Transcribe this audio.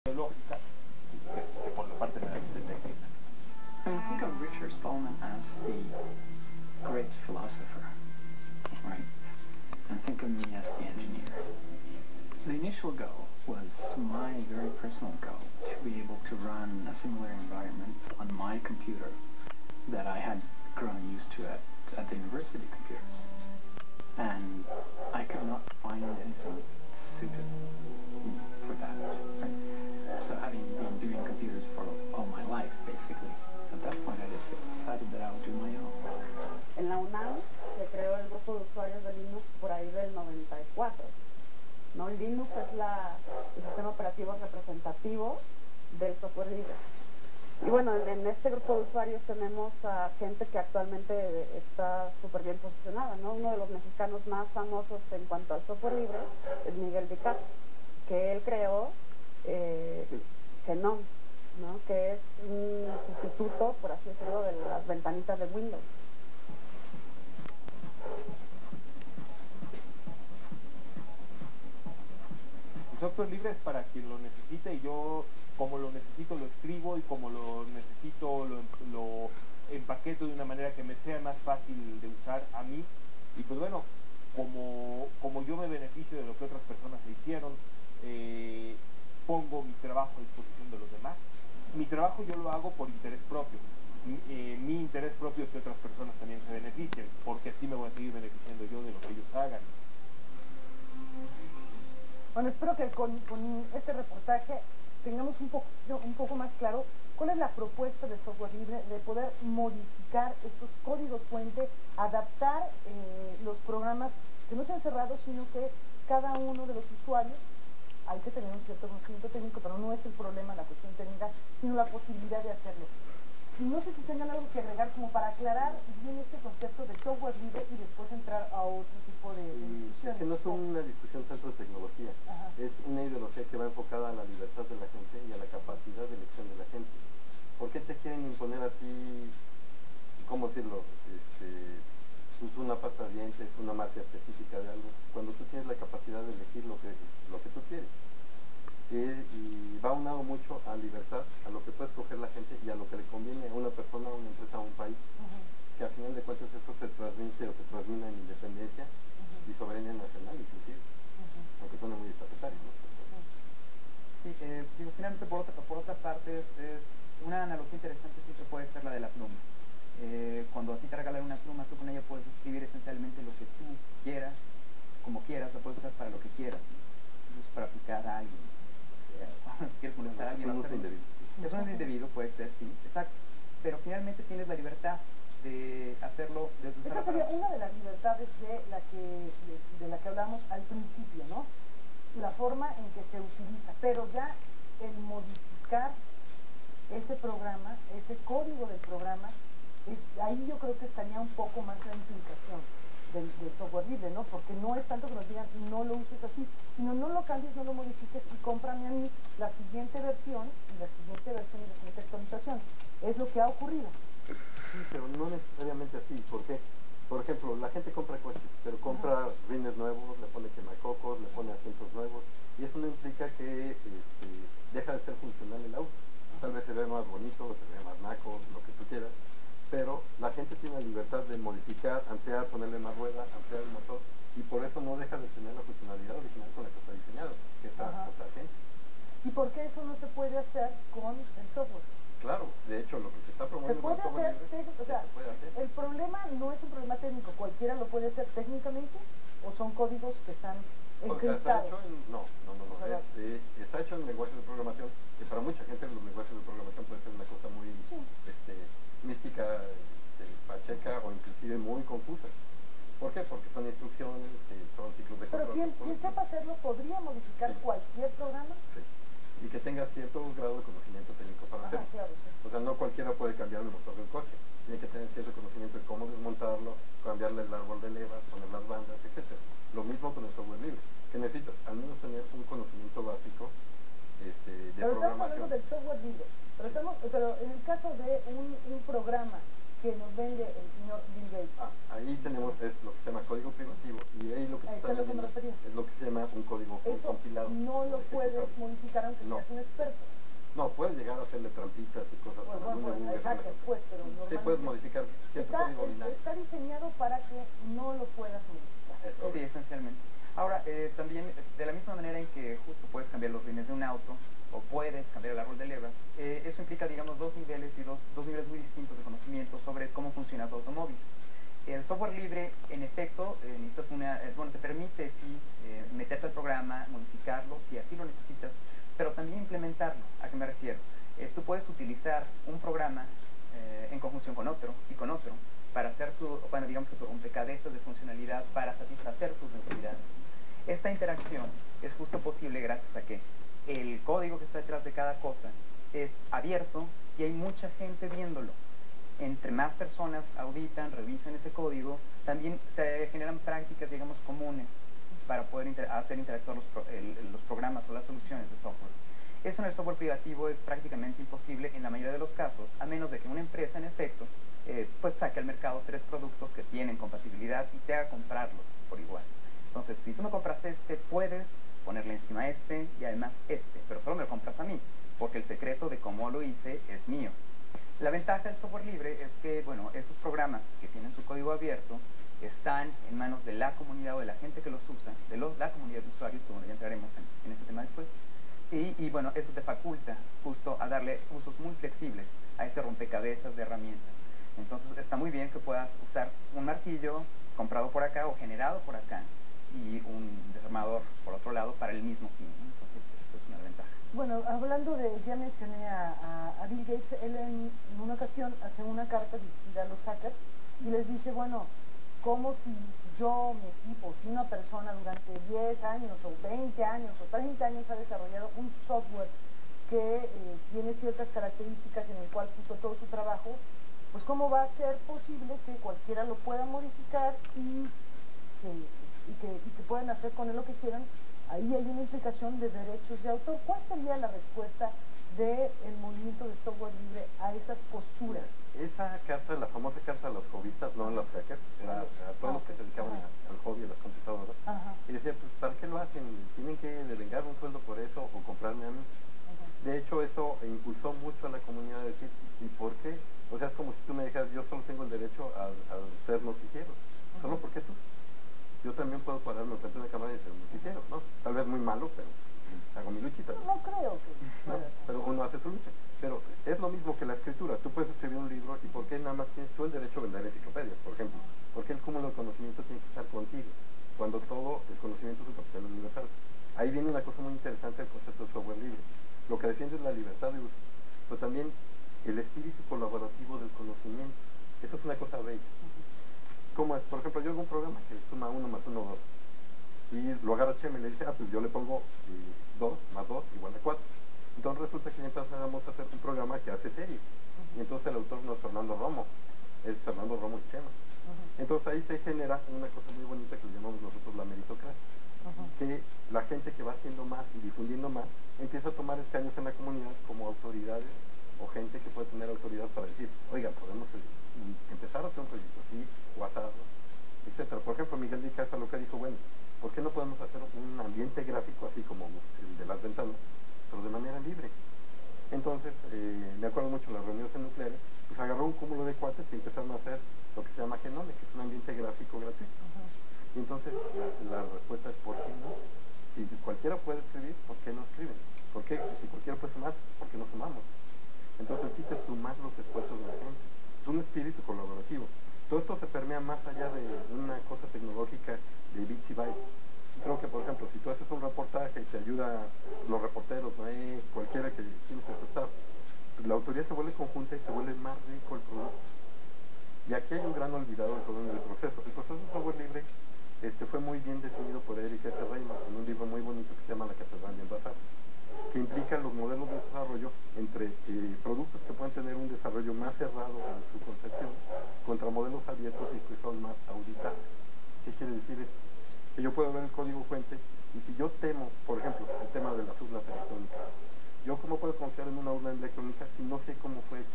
lógica que por la parte meramente técnica. I think of Richard Stallman as the great philosopher, right? And think of me as the engineer. The initial goal was my very personal goal to be able to run a similar environment on my computer that I had grown used to at the university computers. And I could not find anything suited for that. Right? So having been doing computers for all my life, basically, at that point I just decided that I would do my own. En la UNAM se creó el grupo de usuarios de Linux por ahí del 94. ¿No? Linux es el sistema operativo representativo del software libre. Y bueno, en este grupo de usuarios tenemos a gente que actualmente está súper bien posicionada, ¿no? Uno de los mexicanos más famosos en cuanto al software libre es Miguel Vicat, que él creó GNOME, ¿no? Que es un sustituto, por así decirlo, de las ventanitas de Windows. El software libre es para quien lo necesite, y yo como lo necesito lo escribo, y como lo necesito lo empaqueto de una manera que me sea más fácil de usar a mí. Y pues bueno, como yo me beneficio de lo que otras personas hicieron, pongo mi trabajo a disposición de los demás. Mi trabajo yo lo hago por interés propio. Mi interés propio es que otras personas también se beneficien, porque así me voy a seguir beneficiando yo de lo que ellos hagan. Bueno, espero que con este reportaje tengamos un poco más claro cuál es la propuesta del software libre, de poder modificar estos códigos fuente, adaptar los programas que no sean cerrados, sino que cada uno de los usuarios, hay que tener un cierto conocimiento técnico, pero no es el problema la cuestión técnica, sino la posibilidad de hacerlo. No sé si tengan algo que agregar como para aclarar bien este concepto de software libre y después entrar a otro tipo de discusiones. Es que no es una discusión tanto de tecnología, es una ideología que va enfocada a la libertad de la gente y a la capacidad de elección de la gente. ¿Por qué te quieren imponer a ti, cómo decirlo, una pasta de dientes, una marca específica de algo, cuando tú tienes la capacidad de elegir lo que tú quieres? Y va unado mucho a libertad, a lo que puede escoger la gente y a lo que le conviene a una persona, a una empresa, a un país, que al final de cuentas eso se transmite o se transmina en independencia y soberanía nacional inclusive, aunque suene muy estatutario, ¿no? Sí, digo, finalmente por otra parte es una analogía interesante, siempre puede ser la de la pluma. Cuando a ti te regalan una pluma, tú con ella puedes escribir esencialmente lo que tú quieras, como quieras, la puedes usar para lo que quieras, incluso para aplicar a alguien. Quieres molestar a alguien, es un uso indebido. Es un uso indebido, puede ser, sí, exacto. Pero finalmente tienes la libertad de hacerlo, de usarlo. Esa sería una de las libertades de la que hablamos al principio, ¿no? La forma en que se utiliza, pero ya el modificar ese programa, ese código del programa, ahí yo creo que estaría un poco más la implicación del software libre, ¿no? Porque no es tanto que nos digan no lo uses así, sino no lo cambies, no lo modifiques y cómprame a mí la siguiente versión y la siguiente versión y la siguiente actualización. Es lo que ha ocurrido. Sí, pero no necesariamente así. ¿Por qué? Por ejemplo, la gente compra coches, pero compra rines nuevos, le pone quemacocos, le pone asientos nuevos, y eso no implica que deja de ser funcional el auto. Tal vez se ve más bonito, se ve más naco, lo que tú quieras, pero la gente tiene la libertad de modificar, ampliar, ponerle más rueda, ampliar el motor, y por eso no deja de tener la funcionalidad original con la que está diseñado, que es otra gente. ¿Y por qué eso no se puede hacer con el software? Claro, de hecho lo que se está promoviendo se puede hacer, o sea, se puede hacer. El problema no es un problema técnico, cualquiera lo puede hacer técnicamente, o son códigos que están encriptados. Está hecho en lenguajes de programación, que para mucha gente los lenguajes de programación puede ser una cosa muy mística, pacheca o inclusive muy confusa. ¿Por qué? Porque son instrucciones, son ciclos de control. Pero quien sepa hacerlo podría modificar cualquier programa. Sí. Y que tenga cierto grado de conocimiento técnico para hacerlo. Claro, sí. O sea, no cualquiera puede cambiar el motor del coche. Tiene que tener cierto conocimiento de cómo desmontarlo, cambiarle el árbol de levas, poner las bandas, etc. Lo mismo con el software libre, que necesitas al menos tener un conocimiento básico de pero programación. Estamos hablando del software libre. Pero en el caso de un programa que nos vende el señor Bill Gates. Ahí tenemos lo que se llama código privativo, y ahí lo que se está vendiendo es lo que se llama un código compilado. No lo puedes modificar modificar aunque No. seas un experto. No, puedes llegar a hacerle trampitas y cosas. Bueno, algún bueno, debug, hay alguna hackers cosa. pues, pero Sí, normalmente puedes modificar cierto código binario. está diseñado para que no lo puedas modificar. Eso. Sí, esencialmente. Ahora, también, de la misma manera en que justo puedes cambiar los rines de un auto, o puedes cambiar el árbol de levas, eso implica, digamos, dos niveles muy distintos de conocimiento sobre cómo funciona tu automóvil. El software libre, en efecto, necesitas te permite, sí, meterte al programa, modificarlo, si así lo necesitas, pero también implementarlo. ¿A qué me refiero? Tú puedes utilizar un programa en conjunción con otro y con otro, para hacer digamos que tu rompecabezas de funcionalidad para satisfacer tus necesidades. Esta interacción es justo posible gracias a que el código que está detrás de cada cosa es abierto y hay mucha gente viéndolo. Entre más personas auditan, revisan ese código, también se generan prácticas, digamos, comunes para poder hacer interactuar los programas o las soluciones de software. Eso en el software privativo es prácticamente imposible en la mayoría de los casos, a menos de que una empresa, en efecto, pues saque al mercado 3 productos que tienen compatibilidad y te haga comprarlos por igual. Entonces, si tú me compras este, puedes ponerle encima este y además este, pero solo me lo compras a mí, porque el secreto de cómo lo hice es mío. La ventaja del software libre es que, bueno, esos programas que tienen su código abierto están en manos de la comunidad o de la gente que los usa, la comunidad de usuarios, que bueno, ya entraremos en ese tema después. Y bueno, eso te faculta justo a darle usos muy flexibles a ese rompecabezas de herramientas. Entonces está muy bien que puedas usar un martillo comprado por acá o generado por acá y un desarmador por otro lado para el mismo fin, ¿no? Entonces eso es una ventaja. Bueno, hablando ya mencioné a Bill Gates, él en una ocasión hace una carta dirigida a los hackers y les dice, bueno, como si yo, mi equipo, si una persona durante 10 años o 20 años o 30 años ha desarrollado un software que tiene ciertas características en el cual puso todo su trabajo, pues cómo va a ser posible que cualquiera lo pueda modificar y que puedan hacer con él lo que quieran. Ahí hay una implicación de derechos de autor. ¿Cuál sería la respuesta del movimiento de software libre a esas posturas? Esa carta, la famosa carta a los hobbyistas, no a los hackers, era a todos los que se dedicaban al hobby, a las computadoras. Ajá. Y decía, pues, ¿para qué lo hacen? ¿Tienen que devengar un sueldo por eso o comprarme a mí? De hecho, eso impulsó mucho a la comunidad a decir, ¿y por qué? O sea, es como si tú me dijeras, yo solo tengo el derecho a ser noticiero. ¿Solo porque tú? Yo también puedo pararme frente a una cámara y ser un noticiero, ¿no? Tal vez muy malo, pero hago mi luchita. No creo que... ¿No? Pero uno hace su lucha. Pero es lo mismo que la escritura. Tú puedes escribir un libro y ¿por qué nada más tienes tú el derecho a vender enciclopedias, por ejemplo? Porque el cúmulo de conocimiento tiene que estar contigo, cuando todo el conocimiento es un capital universal. Ahí viene una cosa muy interesante del concepto de software libre. Lo que defiende es la libertad de uso, pero también el espíritu colaborativo del conocimiento. Eso es una cosa bella. ¿Cómo es? Por ejemplo, yo hago un programa que suma 1 más 1, 2. Y lo agarra Chema y le dice, pues yo le pongo 2 más 2 igual a 4. Entonces resulta que ya empezamos a hacer un programa que hace series. Y entonces el autor no es Fernando Romo, es Fernando Romo y Chema. Entonces ahí se genera una cosa muy bonita que le llamamos nosotros la meritocracia. Que la gente que va haciendo más y difundiendo más empieza a tomar escaños en la comunidad como autoridades o gente que puede tener autoridad para decir, oiga, podemos empezar a hacer un proyecto así, o asado, etcétera. Por ejemplo, Miguel de Icaza lo que dijo, bueno, ¿por qué no podemos hacer un ambiente gráfico así como el de las ventanas, pero de manera libre? Entonces, me acuerdo mucho de las reuniones nucleares, pues agarró un cúmulo de cuates y empezaron a hacer lo que se llama Genome, que es un ambiente gráfico gratuito. Y entonces la respuesta es ¿por qué no? Si cualquiera puede escribir, ¿por qué no escriben? ¿Por qué? Si cualquiera puede sumar, ¿por qué no sumamos? Entonces el chiste es sumar los esfuerzos de la gente. Es un espíritu colaborativo. Todo esto se permea más allá de una cosa tecnológica de bits y bytes. Creo que, por ejemplo, si tú haces un reportaje y te ayuda los reporteros, ¿no? Cualquiera que tienes en tu staff, pues la autoría se vuelve conjunta y se vuelve más rico el producto. Y aquí hay un gran olvidado en el proceso. El proceso de software libre fue muy bien definido por Eric S. Raymond en un libro muy bonito que se llama La Catedral del Bazar, que implica los modelos de desarrollo entre productos que pueden tener un desarrollo más cerrado en su concepción contra modelos abiertos y que son más auditables. ¿Qué quiere decir esto? Que yo puedo ver el código fuente y si yo temo, por ejemplo, el tema de las urnas electrónicas, ¿yo cómo puedo confiar en una urna electrónica si no sé cómo fue hecha?